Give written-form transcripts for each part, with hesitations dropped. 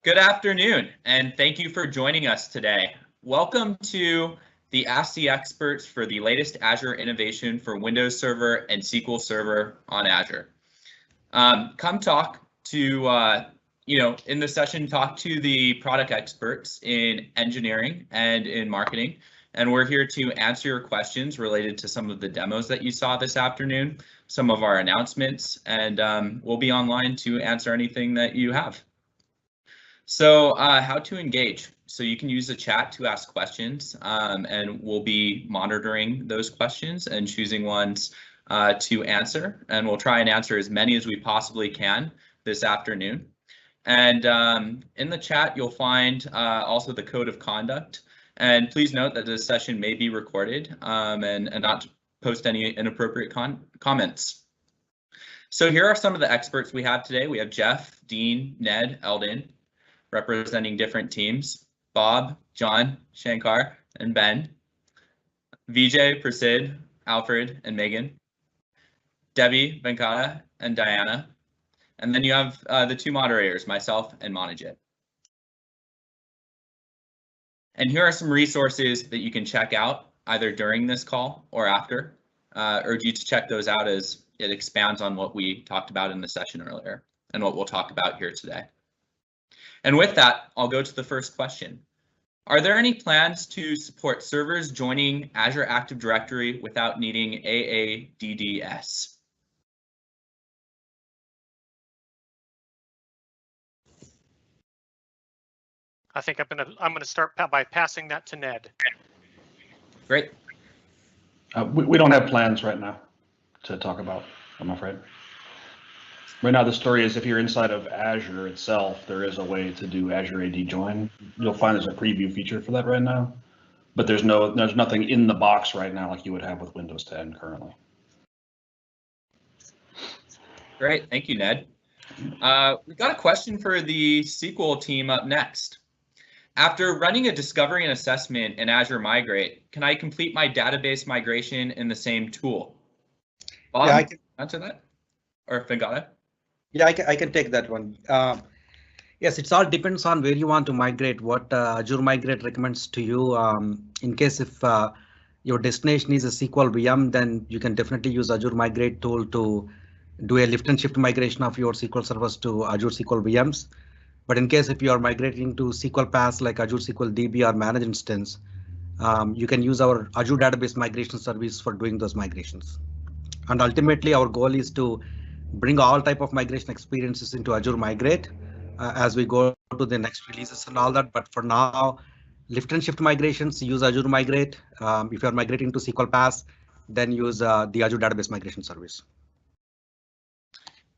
Good afternoon, and thank you for joining us today. Welcome to the Ask the Experts for the latest Azure innovation for Windows Server and SQL Server on Azure. Come talk to, in the session, talk to the product experts in engineering and in marketing. And we're here to answer your questions related to some of the demos that you saw this afternoon, some of our announcements, and we'll be online to answer anything that you have. So how to engage. So you can use the chat to ask questions, and we'll be monitoring those questions and choosing ones to answer. And we'll try and answer as many as we possibly can this afternoon. And in the chat, you'll find also the code of conduct. And please note that this session may be recorded and not post any inappropriate comments. So here are some of the experts we have today. We have Jeff, Dean, Ned, Eldon, representing different teams, Bob, John, Shankar, and Ben, Vijay, Prasid, Alfred, and Megan, Debbie, Venkata, and Diana. And then you have the two moderators, myself and Manojit. And here are some resources that you can check out either during this call or after. Urge you to check those out as it expands on what we talked about in the session earlier and what we'll talk about here today. And with that, I'll go to the first question. Are there any plans to support servers joining Azure Active Directory without needing AADDS? I think I'm gonna start by passing that to Ned. Great. We don't have plans right now to talk about, I'm afraid. Right now, the story is if you're inside of Azure itself, there is a way to do Azure AD-Join. You'll find there's a preview feature for that right now, but there's nothing in the box right now like you would have with Windows 10 currently. Great, thank you, Ned. We've got a question for the SQL team up next. After running a discovery and assessment in Azure Migrate, can I complete my database migration in the same tool? Bob, yeah, I can answer that, or Venkata? Yeah, I can take that one. Yes, it all depends on where you want to migrate, what Azure Migrate recommends to you. In case if your destination is a SQL VM, then you can definitely use Azure Migrate tool to do a lift and shift migration of your SQL servers to Azure SQL VMs. But in case if you are migrating to SQL PaaS like Azure SQL DB or managed instance, you can use our Azure Database Migration Service for doing those migrations. And ultimately, our goal is to bring all type of migration experiences into Azure Migrate as we go to the next releases and all that. But for now, lift and shift migrations, use Azure Migrate. If you are migrating to SQL PaaS, then use the Azure Database Migration Service.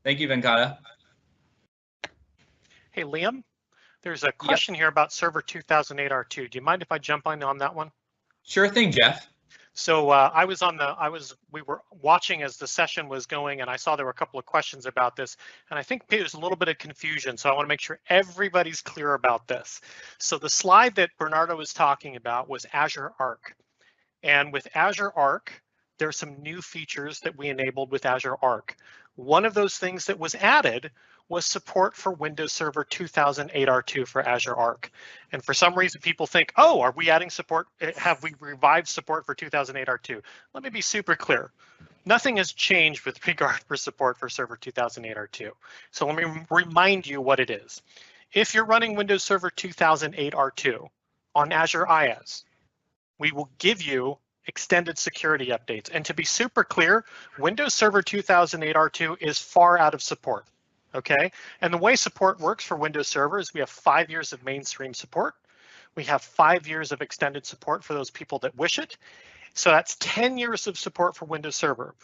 Thank you, Venkata. Hey, Liam, there's a question here about Server 2008 R2. Do you mind if I jump on that one? Sure thing, Jeff. So we were watching as the session was going, and I saw there were a couple of questions about this, and I think there's a little bit of confusion. So I want to make sure everybody's clear about this. So the slide that Bernardo was talking about was Azure Arc, and with Azure Arc, there's some new features that we enabled with Azure Arc. One of those things that was added was support for Windows Server 2008 R2 for Azure Arc. And for some reason, people think, oh, are we adding support? Have we revived support for 2008 R2? Let me be super clear. Nothing has changed with regard for support for Server 2008 R2. So let me remind you what it is. If you're running Windows Server 2008 R2 on Azure IaaS, we will give you extended security updates. And to be super clear, Windows Server 2008 R2 is far out of support. Okay, and the way support works for Windows Server is we have 5 years of mainstream support. We have 5 years of extended support for those people that wish it. So that's 10 years of support for Windows Server.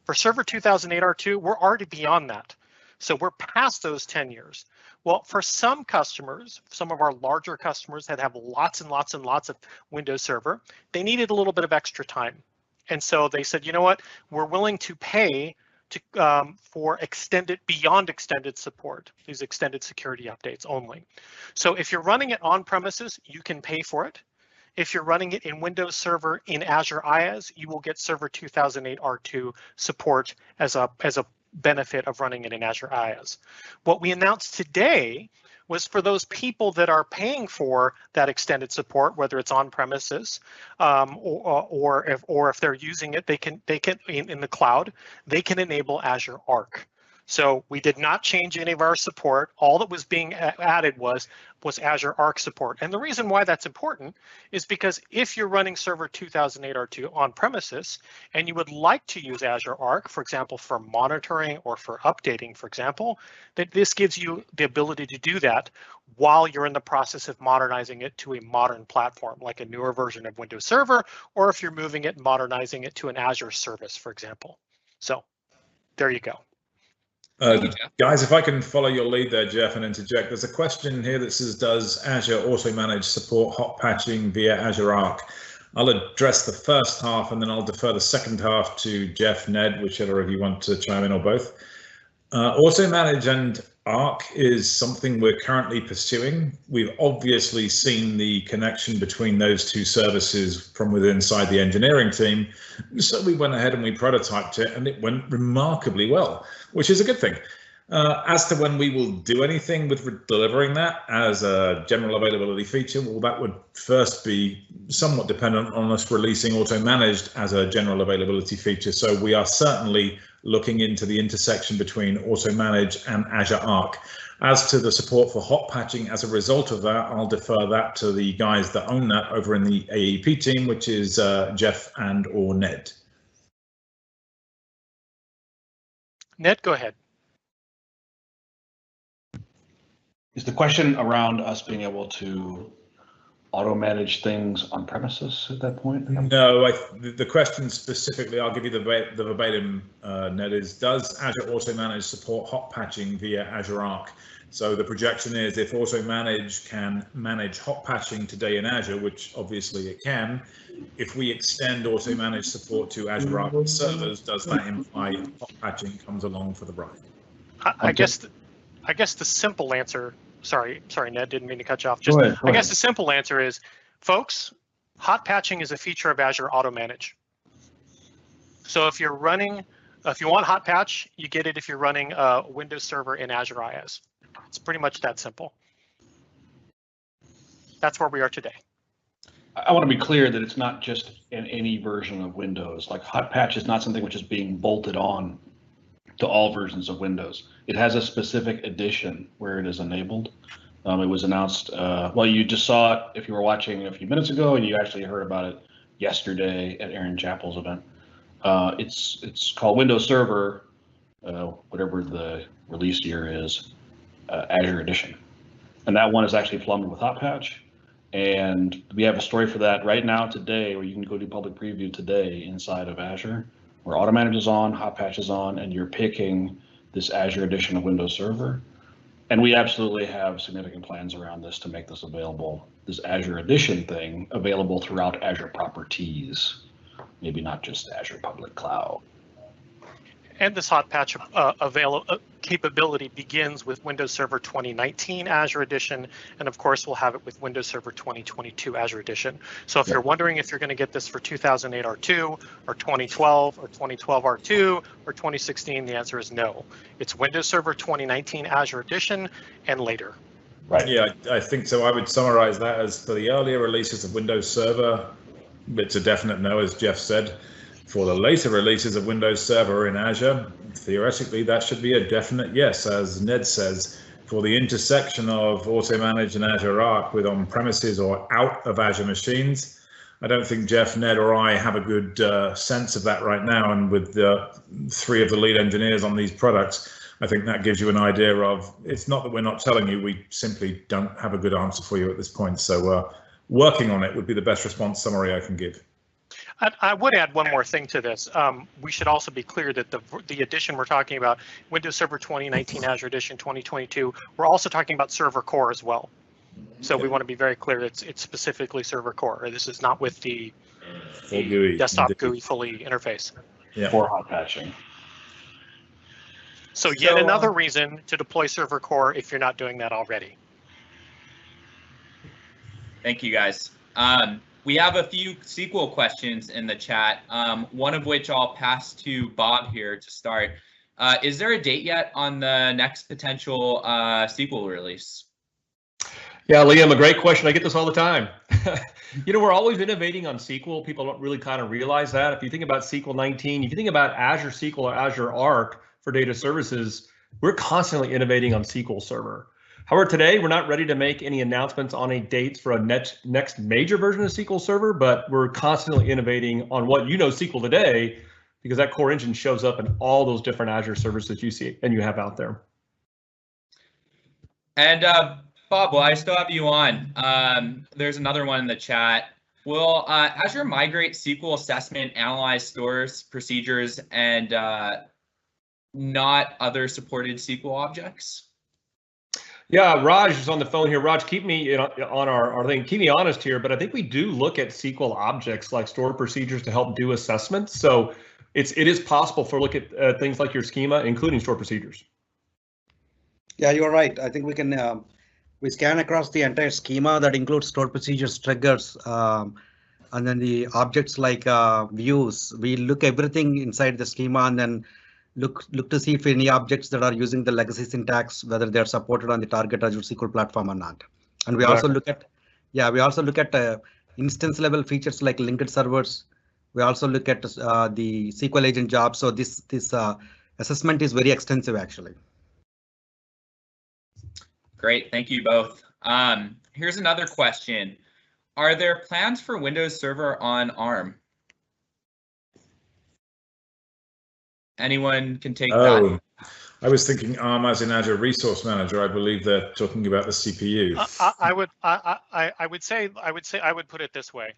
For Server 2008 R2, we're already beyond that. So we're past those 10 years. Well, for some customers, some of our larger customers that have lots and lots and lots of Windows Server, they needed a little bit of extra time. And so they said, you know what, we're willing to pay for beyond extended support, these extended security updates only. So if you're running it on premises, you can pay for it. If you're running it in Windows Server in Azure IaaS, you will get Server 2008 R2 support as a benefit of running it in Azure IaaS. What we announced today was for those people that are paying for that extended support, whether it's on premises or if they're using it, they can in the cloud, they can enable Azure Arc. So we did not change any of our support. All that was being added was Azure Arc support. And the reason why that's important is because if you're running Server 2008 R2 on premises and you would like to use Azure Arc, for example, for monitoring or for updating, for example, that this gives you the ability to do that while you're in the process of modernizing it to a modern platform, like a newer version of Windows Server, or if you're moving it and modernizing it to an Azure service, for example. So there you go. Guys, if I can follow your lead there, Jeff, and interject, there's a question here that says, does Azure AutoManage support hot patching via Azure Arc? I'll address the first half and then I'll defer the second half to Jeff, Ned, whichever of you want to chime in, or both. AutoManage and Arc is something we're currently pursuing. We've obviously seen the connection between those two services from within inside the engineering team. So we went ahead and we prototyped it and it went remarkably well, which is a good thing. As to when we will do anything with delivering that as a general availability feature, well, that would first be somewhat dependent on us releasing AutoManaged as a general availability feature. So we are certainly looking into the intersection between AutoManage and Azure Arc. As to the support for hot patching as a result of that, I'll defer that to the guys that own that over in the AEP team, which is Jeff and or Ned. Ned, go ahead. Is the question around us being able to auto-manage things on premises at that point? No, the question specifically, I'll give you the verbatim, Ned, is does Azure AutoManage support hot patching via Azure Arc? So the projection is if AutoManage can manage hot patching today in Azure, which obviously it can, if we extend AutoManage support to Azure Arc servers, does that imply hot patching comes along for the ride? I guess the simple answer, sorry, Ned, didn't mean to cut you off. Go ahead. I guess the simple answer is, folks, hot patching is a feature of Azure AutoManage. So if you want hot patch, you get it if you're running a Windows Server in Azure IaaS. It's pretty much that simple. That's where we are today. I want to be clear that it's not just in any version of Windows. Like hot patch is not something which is being bolted on to all versions of Windows. It has a specific edition where it is enabled. It was announced, well, you just saw it if you were watching a few minutes ago, and you actually heard about it yesterday at Aaron Chappell's event. It's called Windows Server, whatever the release year is, Azure Edition. And that one is actually plumbed with hot patch. And we have a story for that right now today, where you can go do public preview today inside of Azure, where AutoManage is on, hot patch is on, and you're picking this Azure edition of Windows Server. And we absolutely have significant plans around this to make this available, this Azure edition thing available throughout Azure properties, maybe not just Azure public cloud. And this hot patch capability begins with Windows Server 2019 Azure Edition, and of course we'll have it with Windows Server 2022 Azure Edition. So if you're wondering if you're going to get this for 2008 R2 or 2012 or 2012 R2 or 2016, the answer is no. It's Windows Server 2019 Azure Edition and later. Right. Yeah, I think so. I would summarize that as for the earlier releases of Windows Server, it's a definite no, as Jeff said. For the later releases of Windows Server in Azure, theoretically, that should be a definite yes, as Ned says. For the intersection of AutoManage and Azure Arc with on-premises or out of Azure machines, I don't think Jeff, Ned, or I have a good sense of that right now. And with the three of the lead engineers on these products, I think that gives you an idea of, it's not that we're not telling you, we simply don't have a good answer for you at this point. So working on it would be the best response summary I can give. I would add one more thing to this. We should also be clear that the edition we're talking about, Windows Server 2019 Azure Edition 2022, we're also talking about Server Core as well. So we want to be very clear it's specifically Server Core. This is not with the GUI, desktop GUI fully interface. Yeah. For hot patching. So yet another reason to deploy Server Core if you're not doing that already. Thank you, guys. We have a few SQL questions in the chat, one of which I'll pass to Bob here to start. Is there a date yet on the next potential SQL release? Yeah, Liam, a great question. I get this all the time. We're always innovating on SQL. People don't really kind of realize that. If you think about SQL 19, if you think about Azure SQL or Azure Arc for data services, we're constantly innovating on SQL Server. However, today we're not ready to make any announcements on any dates for a next major version of SQL Server, but we're constantly innovating on what SQL today, because that core engine shows up in all those different Azure services that you see and you have out there. And Bob, while I still have you on, there's another one in the chat. Will Azure migrate SQL assessment, analyze stores, procedures, and not other supported SQL objects? Yeah, Raj is on the phone here. Raj, keep me on our thing. Keep me honest here, but I think we do look at SQL objects like stored procedures to help do assessments. So it is possible for look at things like your schema, including stored procedures. Yeah, you're right. I think we can we scan across the entire schema that includes stored procedures, triggers, and then the objects like views. We look everything inside the schema and then look to see if any objects that are using the legacy syntax, whether they are supported on the target Azure SQL platform or not. And we also look at, instance level features like linked servers. We also look at the SQL agent job. So this assessment is very extensive, actually. Great, thank you both. Here's another question. Are there plans for Windows Server on ARM? Anyone can take that. I was thinking ARM as in Azure Resource Manager. I believe they're talking about the CPU. I would put it this way.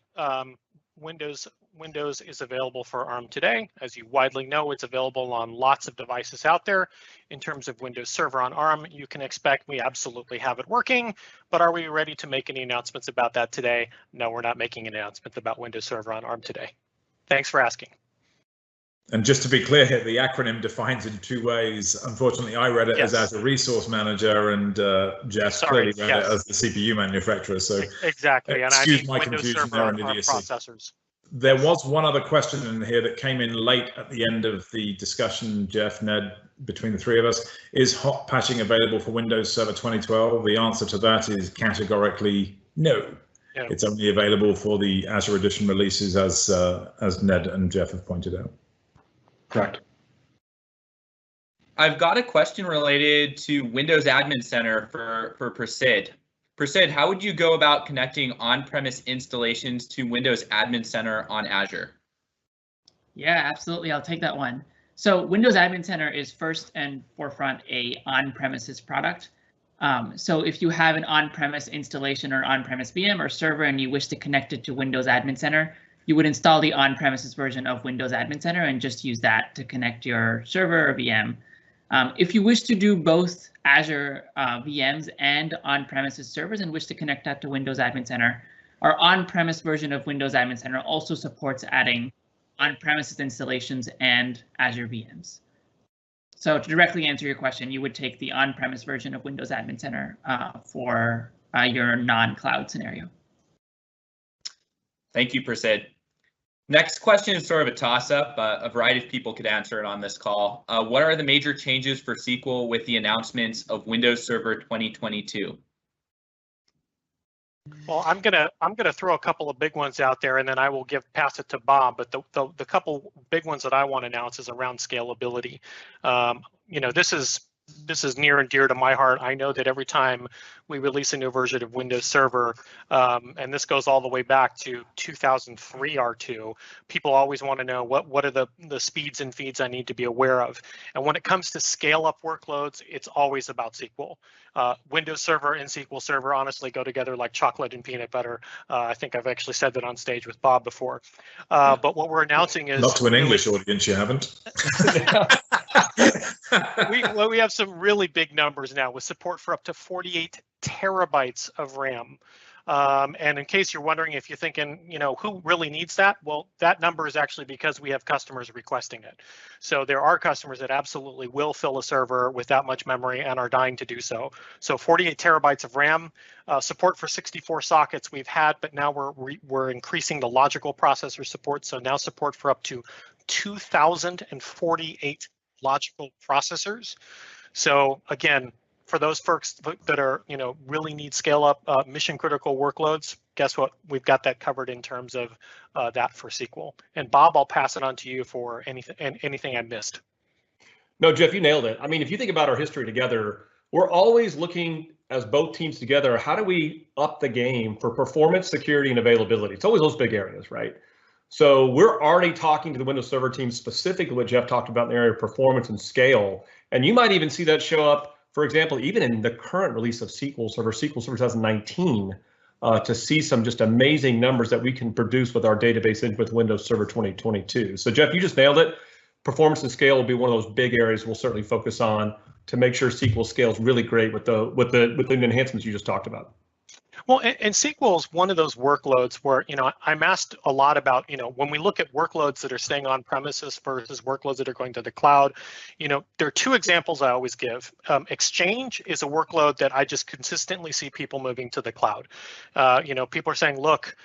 Windows is available for ARM today. As you widely know, it's available on lots of devices out there. In terms of Windows Server on ARM, you can expect we absolutely have it working, but are we ready to make any announcements about that today? No, we're not making an announcement about Windows Server on ARM today. Thanks for asking. And just to be clear here, the acronym defines it in two ways. Unfortunately, I read it as Azure Resource Manager, and Jeff clearly read it as the CPU manufacturer. So exactly, and excuse I mean my Windows confusion Server there on and ARM idiocy. processors. There was one other question in here that came in late at the end of the discussion, Jeff, Ned, between the three of us. Is hot patching available for Windows Server 2012? The answer to that is categorically no. Yeah. It's only available for the Azure Edition releases, as Ned and Jeff have pointed out. Correct. I've got a question related to Windows Admin Center for Prasid. Prasid, how would you go about connecting on-premise installations to Windows Admin Center on Azure? Yeah, absolutely. I'll take that one. So Windows Admin Center is first and forefront a on-premises product. So if you have an on-premise installation or on-premise VM or server and you wish to connect it to Windows Admin Center, you would install the on-premises version of Windows Admin Center and just use that to connect your server or VM. If you wish to do both Azure VMs and on-premises servers and wish to connect that to Windows Admin Center, our on-premise version of Windows Admin Center also supports adding on-premises installations and Azure VMs. So to directly answer your question, you would take the on-premise version of Windows Admin Center for your non-cloud scenario. Thank you, Prasid. Next question is sort of a toss-up. A variety of people could answer it on this call. What are the major changes for SQL with the announcements of Windows Server 2022? Well, I'm gonna throw a couple of big ones out there, and then I will pass it to Bob. But the couple big ones that I want to announce is around scalability. This is near and dear to my heart. I know that every time we release a new version of Windows Server, and this goes all the way back to 2003 R2, people always want to know what are the speeds and feeds I need to be aware of. And when it comes to scale up workloads, it's always about SQL. Windows Server and SQL Server honestly go together like chocolate and peanut butter. I think I've actually said that on stage with Bob before. But what we're announcing is— Not to an English audience, you haven't. we have some really big numbers now with support for up to 48 terabytes of RAM. And in case you're wondering, if you're thinking, who really needs that? Well, that number is actually because we have customers requesting it. So there are customers that absolutely will fill a server with that much memory and are dying to do so. So 48 terabytes of RAM, support for 64 sockets we've had, but now we're increasing the logical processor support. So now support for up to 2,048 logical processors. So again, for those folks that are, really need scale up mission critical workloads, guess what? We've got that covered in terms of that for SQL. And Bob, I'll pass it on to you for anything I missed. No, Jeff, you nailed it. I mean, if you think about our history together, we're always looking as both teams together, how do we up the game for performance, security, and availability? It's always those big areas, right? So we're already talking to the Windows Server team, specifically what Jeff talked about in the area of performance and scale. And you might even see that show up, for example, even in the current release of SQL Server 2019, to see some just amazing numbers that we can produce with our database in with Windows Server 2022. So Jeff, you just nailed it. Performance and scale will be one of those big areas we'll certainly focus on to make sure SQL scales really great with the enhancements you just talked about. Well, and SQL is one of those workloads where, I'm asked a lot about, when we look at workloads that are staying on premises versus workloads that are going to the cloud, there are two examples I always give. Exchange is a workload that I just consistently see people moving to the cloud. People are saying, look,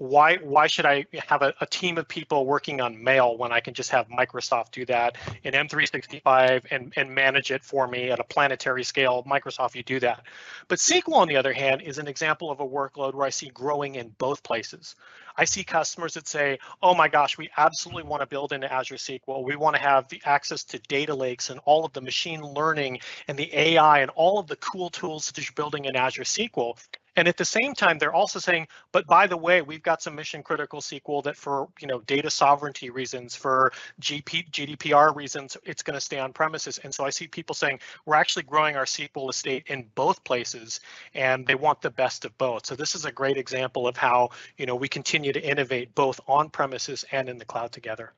why should I have a team of people working on mail when I can just have Microsoft do that in M365 and manage it for me at a planetary scale? Microsoft, you do that. But SQL, on the other hand, is an example of a workload where I see growing in both places. I see customers that say, oh my gosh, we absolutely want to build into Azure SQL. We want to have the access to data lakes and all of the machine learning and the AI and all of the cool tools that you're building in Azure SQL. And at the same time, they're also saying, but by the way, we've got some mission critical SQL that for data sovereignty reasons, for GDPR reasons, it's going to stay on premises. And so I see people saying, we're actually growing our SQL estate in both places, and they want the best of both. So this is a great example of how we continue to innovate both on premises and in the cloud together.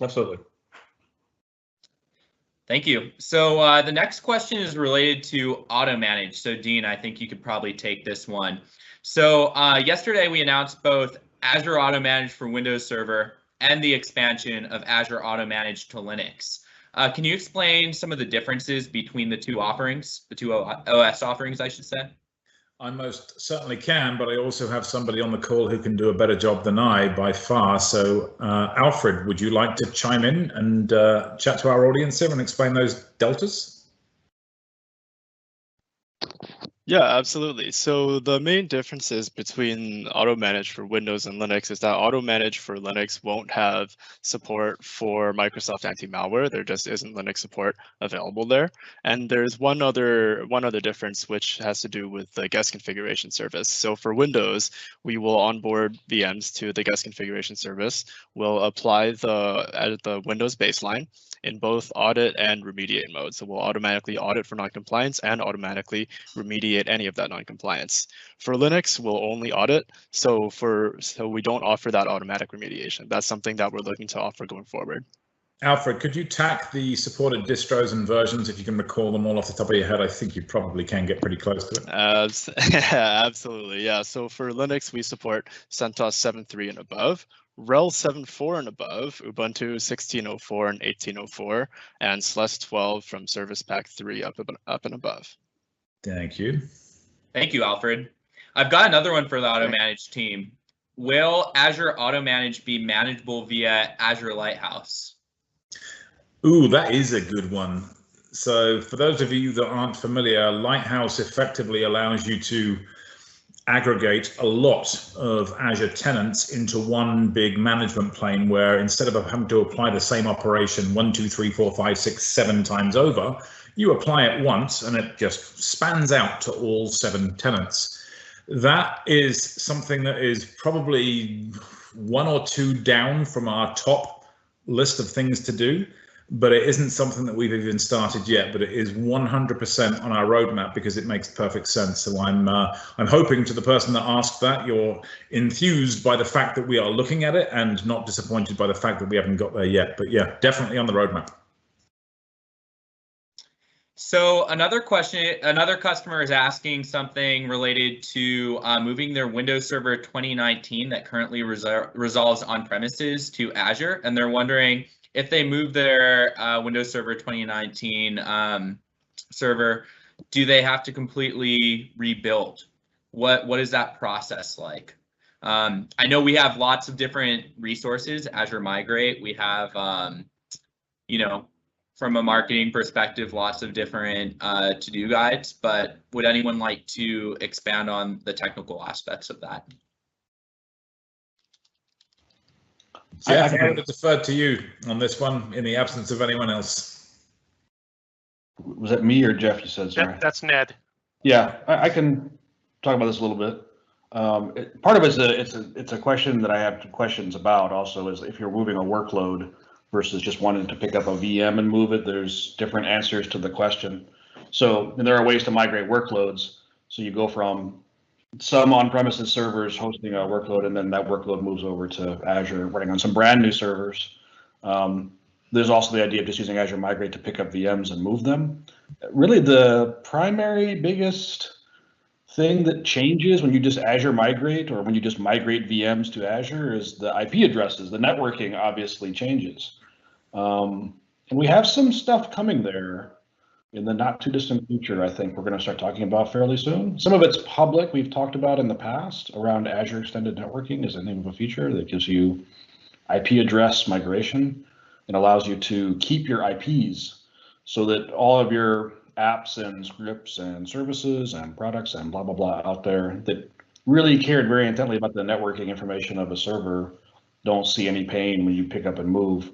Absolutely. Thank you. So the next question is related to AutoManage. So Dean, I think you could probably take this one. So yesterday we announced both Azure AutoManage for Windows Server and the expansion of Azure AutoManage to Linux. Can you explain some of the differences between the two offerings, the two OS offerings, I should say? I most certainly can, but I also have somebody on the call who can do a better job than I by far. So Alfred, would you like to chime in and chat to our audience here and explain those deltas? Yeah, absolutely. So the main differences between AutoManage for Windows and Linux is that AutoManage for Linux won't have support for Microsoft anti-malware. There just isn't Linux support available there. And there's one other difference, which has to do with the guest configuration service. So for Windows, we will onboard VMs to the guest configuration service. We'll apply the Windows baseline in both audit and remediate mode. So we'll automatically audit for noncompliance and automatically remediate any of that noncompliance. For Linux, we'll only audit, so we don't offer that automatic remediation. That's something that we're looking to offer going forward. Alfred, could you tack the supported distros and versions, if you can recall them all off the top of your head? I think you probably can get pretty close to it. Absolutely, yeah. So for Linux, we support CentOS 7.3 and above, RHEL 7.4 and above, Ubuntu 16.04 and 18.04, and SLES 12 from Service Pack 3 up and above. Thank you. Thank you, Alfred. I've got another one for the AutoManage team. Will Azure AutoManage be manageable via Azure Lighthouse? Ooh, that is a good one. So for those of you that aren't familiar, Lighthouse effectively allows you to aggregate a lot of Azure tenants into one big management plane, where instead of having to apply the same operation 1, 2, 3, 4, 5, 6, 7 times over, you apply it once and it just spans out to all 7 tenants. That is something that is probably 1 or 2 down from our top list of things to do, but it isn't something that we've even started yet, but it is 100% on our roadmap because it makes perfect sense. So I'm hoping, to the person that asked that, you're enthused by the fact that we are looking at it and not disappointed by the fact that we haven't got there yet. But yeah, definitely on the roadmap. So another question, another customer is asking something related to moving their Windows Server 2019 that currently resolves on premises to Azure, and they're wondering if they move their Windows Server 2019 server, do they have to completely rebuild? What is that process like? I know we have lots of different resources, Azure Migrate. We have, from a marketing perspective, lots of different to-do guides, but would anyone like to expand on the technical aspects of that? Jeff, I would have deferred to you on this one in the absence of anyone else. Was that me or Jeff you said, sorry? That's Ned. Yeah, I can talk about this a little bit. Part of it's a question that I have questions about also is if you're moving a workload versus just wanting to pick up a VM and move it, there's different answers to the question. So and there are ways to migrate workloads. So you go from some on-premises servers hosting a workload, and then that workload moves over to Azure running on some brand new servers. There's also the idea of just using Azure Migrate to pick up VMs and move them. Really the primary biggest thing that changes when you just Azure Migrate or when you just migrate VMs to Azure is the IP addresses. The networking obviously changes. And we have some stuff coming there in the not too distant future. I think we're going to start talking about fairly soon. Some of it's public we've talked about in the past around Azure Extended Networking is the name of a feature that gives you IP address migration and allows you to keep your IPs so that all of your apps and scripts and services and products and blah, blah, blah out there that really cared very intently about the networking information of a server don't see any pain when you pick up and move.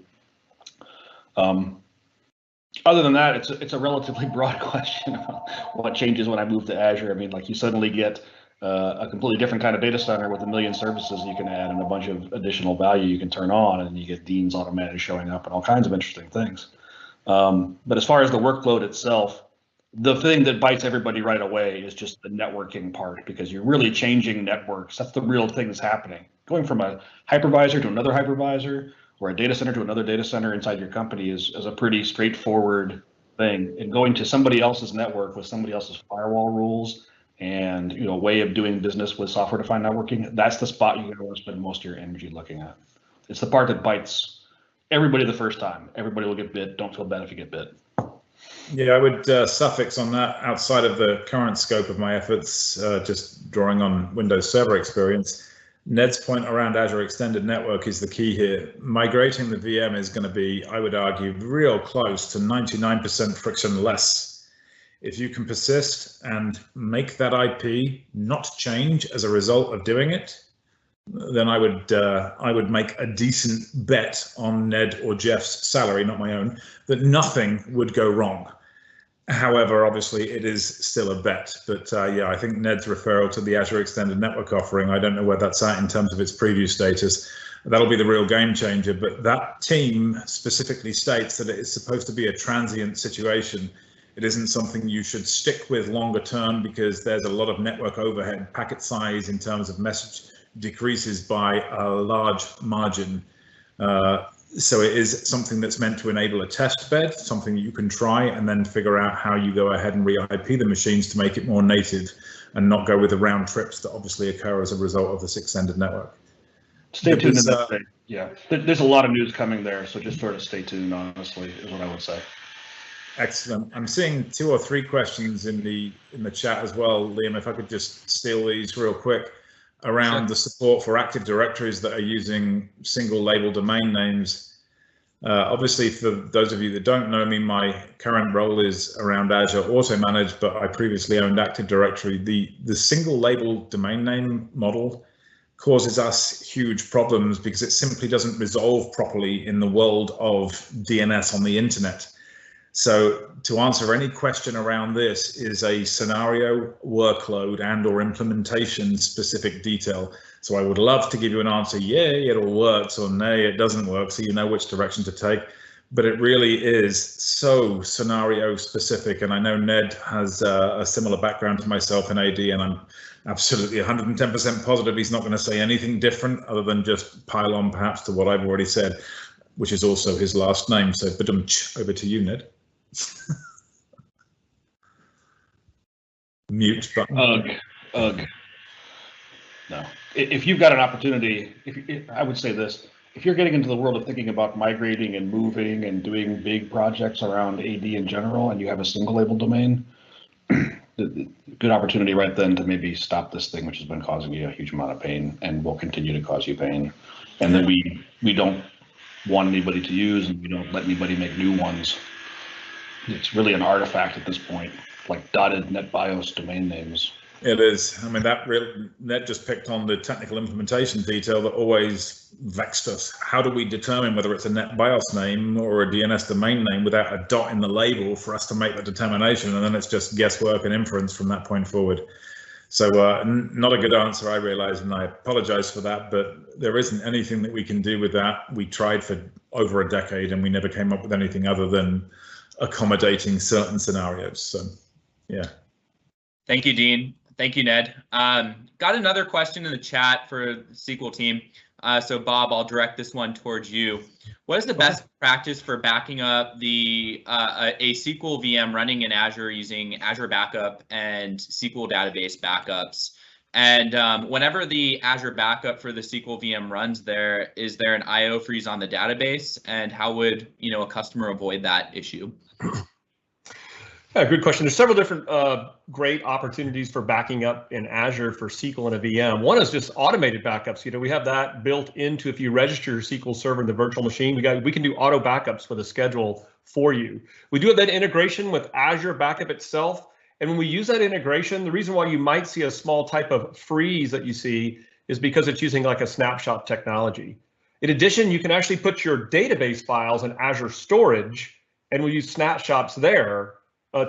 Other than that, it's a relatively broad question about what changes when I move to Azure. I mean, like you suddenly get a completely different kind of data center with 1 million services you can add and a bunch of additional value you can turn on, and you get Dean's AutoManage showing up and all kinds of interesting things. But as far as the workload itself, the thing that bites everybody right away is just the networking part, because you're really changing networks. That's the real thing that's happening. Going from a hypervisor to another hypervisor, or a data center to another data center inside your company is a pretty straightforward thing. And going to somebody else's network with somebody else's firewall rules and way of doing business with software-defined networking, that's the spot you're going to spend most of your energy looking at. It's the part that bites everybody the first time. Everybody will get bit. Don't feel bad if you get bit. Yeah, I would suffix on that outside of the current scope of my efforts, just drawing on Windows Server experience. Ned's point around Azure Extended Network is the key here. Migrating the VM is going to be, I would argue, real close to 99% frictionless. If you can persist and make that IP not change as a result of doing it, then I would make a decent bet on Ned or Jeff's salary, not my own, that nothing would go wrong. However, obviously, it is still a bet. But yeah, I think Ned's referral to the Azure Extended Network offering, I don't know where that's at in terms of its preview status. That'll be the real game changer. But that team specifically states that it is supposed to be a transient situation. It isn't something you should stick with longer term because there's a lot of network overhead. Packet size in terms of message decreases by a large margin. So it is something that's meant to enable a test bed, something you can try and then figure out how you go ahead and re-IP the machines to make it more native and not go with the round trips that obviously occur as a result of this extended network. Stay tuned in that thing. Yeah, there's a lot of news coming there, so just sort of stay tuned, honestly, is what I would say. Excellent. I'm seeing 2 or 3 questions in the chat as well, Liam, if I could just steal these real quick. Around the support for Active Directories that are using single label domain names. Obviously, for those of you that don't know me, my current role is around Azure AutoManage, but I previously owned Active Directory. The single label domain name model causes us huge problems because it simply doesn't resolve properly in the world of DNS on the internet. So to answer any question around this is a scenario, workload, and or implementation specific detail. So I would love to give you an answer, yay, it all works, or nay, it doesn't work, so you know which direction to take. But it really is so scenario specific. And I know Ned has a similar background to myself in AD, and I'm absolutely 110% positive he's not going to say anything different other than just pile on perhaps to what I've already said, which is also his last name. So over to you, Ned. Mute button. Ugh. No. If you've got an opportunity, I would say this: if you're getting into the world of thinking about migrating and moving and doing big projects around AD in general, and you have a single label domain, good opportunity right then to maybe stop this thing, which has been causing you a huge amount of pain and will continue to cause you pain. And then we don't want anybody to use, and we don't let anybody make new ones. It's really an artifact at this point, like dotted NetBIOS domain names. It is. I mean, that just picked on the technical implementation detail that always vexed us. How do we determine whether it's a NetBIOS name or a DNS domain name without a dot in the label for us to make the determination? And then it's just guesswork and inference from that point forward. So not a good answer, I realize, and I apologize for that, but there isn't anything that we can do with that. We tried for over a decade and we never came up with anything other than accommodating certain scenarios. So, yeah. Thank you, Dean. Thank you, Ned. Got another question in the chat for the SQL team. So Bob, I'll direct this one towards you. What is the best practice for backing up a SQL VM running in Azure using Azure Backup and SQL database backups? And whenever the Azure Backup for the SQL VM runs there, is there an IO freeze on the database? And how would a customer avoid that issue? Yeah, good question. There's several different great opportunities for backing up in Azure for SQL and a VM. One is just automated backups. We have that built into, if you register your SQL Server in the virtual machine, we can do auto backups with a schedule for you. We do have that integration with Azure Backup itself. And when we use that integration, the reason why you might see a small type of freeze that you see is because it's using like a snapshot technology. In addition, you can actually put your database files in Azure storage, and we use snapshots there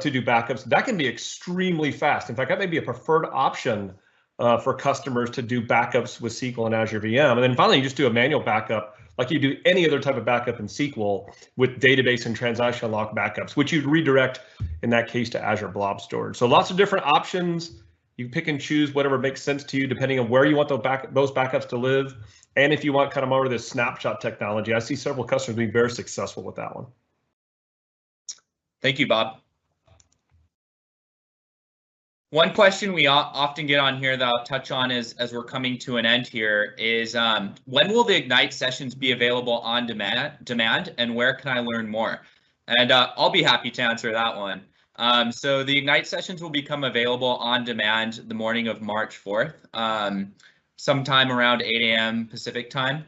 to do backups. That can be extremely fast. In fact, that may be a preferred option for customers to do backups with SQL and Azure VM. And then finally, you just do a manual backup like you do any other type of backup in SQL with database and transaction lock backups, which you'd redirect in that case to Azure Blob Storage. So lots of different options. You pick and choose whatever makes sense to you, depending on where you want those backups to live. And if you want kind of more of this snapshot technology, I see several customers being very successful with that one. Thank you, Bob. One question we often get on here that I'll touch on as we're coming to an end here is when will the Ignite sessions be available on demand and where can I learn more? And I'll be happy to answer that one. So the Ignite sessions will become available on demand the morning of March 4th, sometime around 8 a.m. Pacific time.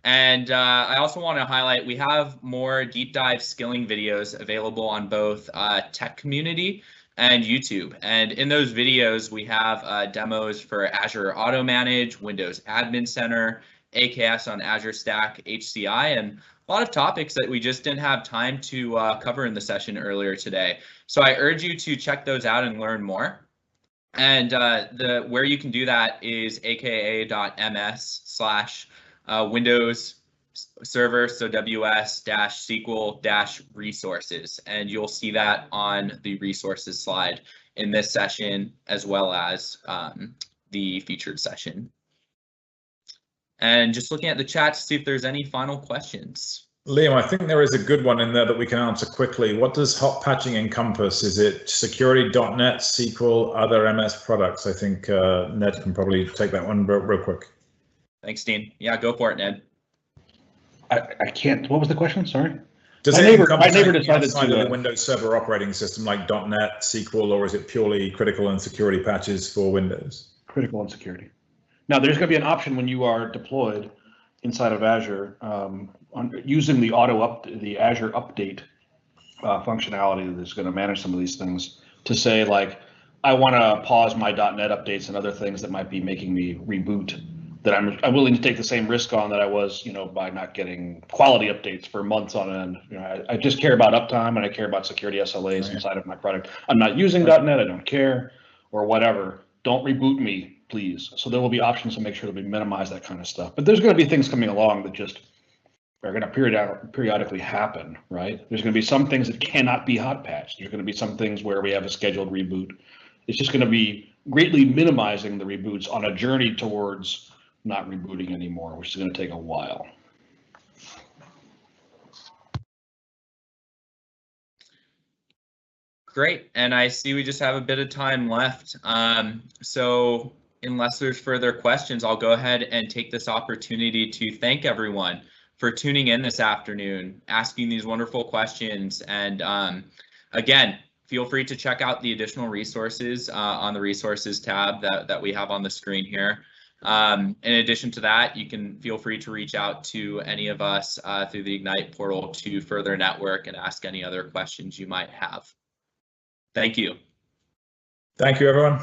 And I also want to highlight we have more deep dive skilling videos available on both Tech Community and YouTube. And in those videos, we have demos for Azure AutoManage, Windows Admin Center, AKS on Azure Stack, HCI, and a lot of topics that we just didn't have time to cover in the session earlier today. So I urge you to check those out and learn more. And where you can do that is aka.ms/Windows server, so ws-sql-resources, and you'll see that on the resources slide in this session as well as the featured session. And just looking at the chat to see if there's any final questions. Liam, I think there is a good one in there that we can answer quickly. What does hot patching encompass? Is it security.net, SQL, other MS products? I think Ned can probably take that one real quick. Thanks, Dean. Yeah, go for it, Ned. I can't. What was the question? Sorry. Does my neighbor decided outside to of the Windows Server operating system like .NET, SQL, or is it purely critical and security patches for Windows? Critical and security. Now, there's going to be an option when you are deployed inside of Azure using the Azure Update functionality that's going to manage some of these things to say, like, I want to pause my .NET updates and other things that might be making me reboot, that I'm willing to take the same risk on that I was, by not getting quality updates for months on end. I just care about uptime and I care about security SLAs inside of my product. I'm not using .NET, I don't care, or whatever. Don't reboot me, please. So there will be options to make sure that we minimize that kind of stuff. But there's going to be things coming along that just are going to periodically happen, right? There's going to be some things that cannot be hot patched. There's going to be some things where we have a scheduled reboot. It's just going to be greatly minimizing the reboots on a journey towards not rebooting anymore, which is going to take a while. Great, and I see we just have a bit of time left. So unless there's further questions, I'll go ahead and take this opportunity to thank everyone for tuning in this afternoon, asking these wonderful questions. And again, feel free to check out the additional resources on the resources tab that we have on the screen here. In addition to that, you can feel free to reach out to any of us through the Ignite portal to further network and ask any other questions you might have. Thank you. Thank you, everyone.